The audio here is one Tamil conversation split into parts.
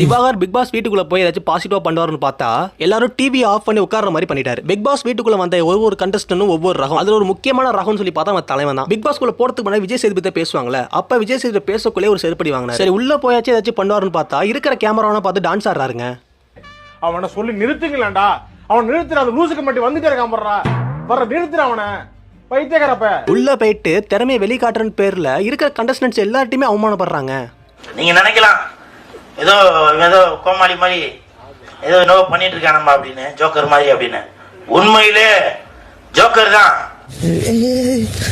திவாகர் பிக் பாஸ் வீட்டுக்குள்ள போய் ஏதாச்சும் பாசிட்டிவா பண்ணுவாருன்னு பார்த்தா எல்லாரும் டிவி ஆஃப் பண்ணி உட்கார்ற மாதிரி பண்ணிட்டாரு. பிக் பாஸ் வீட்டுக்குள்ள வந்த ஒவ்வொரு கண்டஸ்டன்டும் ஒவ்வொரு ரகம். அதுல ஒரு முக்கியமான ரகம்னு சொல்லி பார்த்தா அவன் தலைவன் தான். பிக் பாஸ் குள்ள போறதுக்கு முன்னாடி விஜய் சேதுபதி பேசுவாங்கல்ல, அப்ப விஜய் சேதுபதி பேசக்குள்ளே ஒரு செருப்படி வாங்கினாரு. சரி உள்ள போயாச்சும் ஏதாச்சும் பண்ணுவாருன்னு பார்த்தா இருக்கிற கேமராவை பார்த்து டான்ஸ் ஆடுறாருங்க. அவனை சொல்லி நிறுத்துங்களேன்டா, அவன் நிறுத்துற அந்த லூசுக்கு மட்டும் வந்துட்டே இருக்கான் வர நிறுத்துற அவனை பைத்தியக்காரப்ப. உள்ள போயிட்டு திறமையை வெளிக்காட்டுறன்னு பேர்ல இருக்கிற கண்டஸ்டன்ட்ஸ் எல்லார்ட்டையுமே அவமானப்படுறாங்க. நீங்க நினைக்கலாம் ஏதோ ஏதோ கோமாளி மாதிரி ஏதோ என்னவோ பண்ணிட்டு இருக்கானம்மா அப்படின்னு, ஜோக்கர் மாதிரி அப்படின்னு. உண்மையிலே ஜோக்கர் தான்.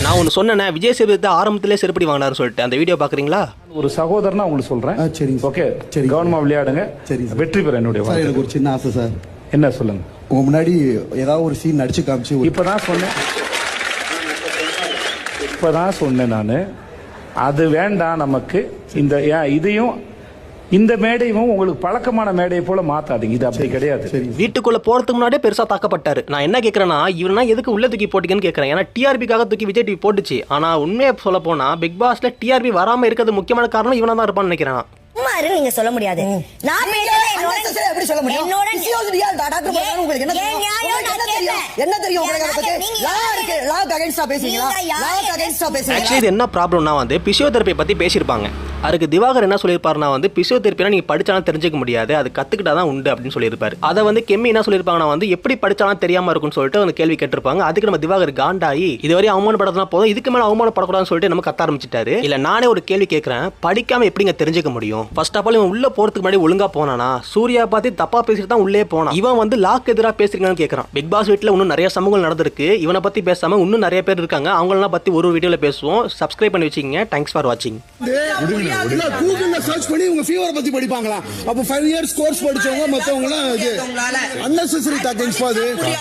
நான் ஒன்னு சொன்னேன், விஜய் சேதுபதி ஆரம்பத்திலே செருப்படி வாங்கினாரு சொல்லிட்டு. அந்த வீடியோ பாக்குறீங்களா? ஒரு சகோதரனா உங்களுக்கு சொல்றேன். சரி ஓகே, சரி கவனமா விளையாடுங்க. சரி வெற்றி பெற என்னுடைய எனக்கு ஒரு சின்ன ஆசை சார். என்ன சொல்லுங்க? உங்க முன்னாடி ஏதாவது ஒரு சீன் நடிச்சு காமிச்சு. இப்பதான் சொன்னேன் நானு, அது வேண்டாம் நமக்கு. இந்த இதையும் இந்த மேடையும் உங்களுக்கு பழக்கமான மேடையை போல மாத்தாதீங்க. இது அப்படி கிடையாது. வீட்டுக்குள்ள போறதுக்கு முன்னாடியே பெருசா தாக்கப்பட்டாரு. நான் என்ன கேட்கறேன்னா, இவனா எதுக்கு உள்ள தூக்கி போட்டீங்கன்னு கேட்கறேன். ஏன்னா டிஆர்பிக்காக தூக்கி விஜய் டிவி போட்டுச்சு. ஆனா உண்மையை சொல்ல போனா பிக் பாஸ்ல டிஆர்பி வராம இருக்கிறது முக்கியமான காரணம் இவனா தான் இருப்பான்னு நினைக்கிறேன். நீங்க சொல்ல முடியாது. நான் எப்படி சொல்ல முடியும்? என்ன ப்ராப்ளம்னா வந்து பிசியோதெரபி பத்தி பேசியிருப்பாங்க. அதுக்கு திவாகர் என்ன சொல்லியிருப்பாருன்னா வந்து பிசியோதெரபினா நீங்க படிச்சாலும் தெரிஞ்சுக்க முடியாது, அது கத்துக்கிட்டாதான் உண்டு அப்படின்னு சொல்லியிருப்பாரு. அதை வந்து கெம்மி என்ன சொல்லியிருப்பாங்கன்னா வந்து எப்படி படிச்சாலும் தெரியாம இருக்கும்னு சொல்லிட்டு அந்த கேள்வி கேட்டிருப்பாங்க. அதுக்கு நம்ம திவாகர் காண்டாயி இதுவரை அவமானப்படாதான் போதும், இதுக்கு மேல அவமானப்படக்கூடாதுன்னு சொல்லிட்டு நம்ம கத்த ஆரம்பிச்சிட்டாரு. இல்ல நானே ஒரு கேள்வி கேட்கிறேன், படிக்காம எப்படிங்க தெரிஞ்சுக்க முடியும்? ஃபர்ஸ்ட் ஆஃப் ஆல் இவன் உள்ள போறதுக்கு முன்னாடி ஒழுங்கா போனானா? சூர்யா பார்த்து தப்பா பேசிட்டு தான் உள்ளே போனான். இவன் வந்து லாக்கு எதிராக பேசுறீங்கன்னு கேட்கறான். பிக் பாஸ் வீட்டுல இன்னும் நிறைய சமூகங்கள் நடந்திருக்கு. இவனை பத்தி பேசாம இன்னும் நிறைய பேர் இருக்காங்க. அவங்களெல்லாம் பத்தி ஒரு வீடியோல பேசுவோம். சப்ஸ்கிரைப் பண்ணி வச்சுக்கோங்க. தேங்க்ஸ் ஃபார் வாட்சிங். கூகுள்ல சர்ச் பண்ணி உங்க ஃபீவர் பத்தி படிப்பாங்களா? அப்ப 5 இயர்ஸ் கோர்ஸ் படிச்சவங்க மத்தவங்க எல்லாம் unnecessary talkings பாது.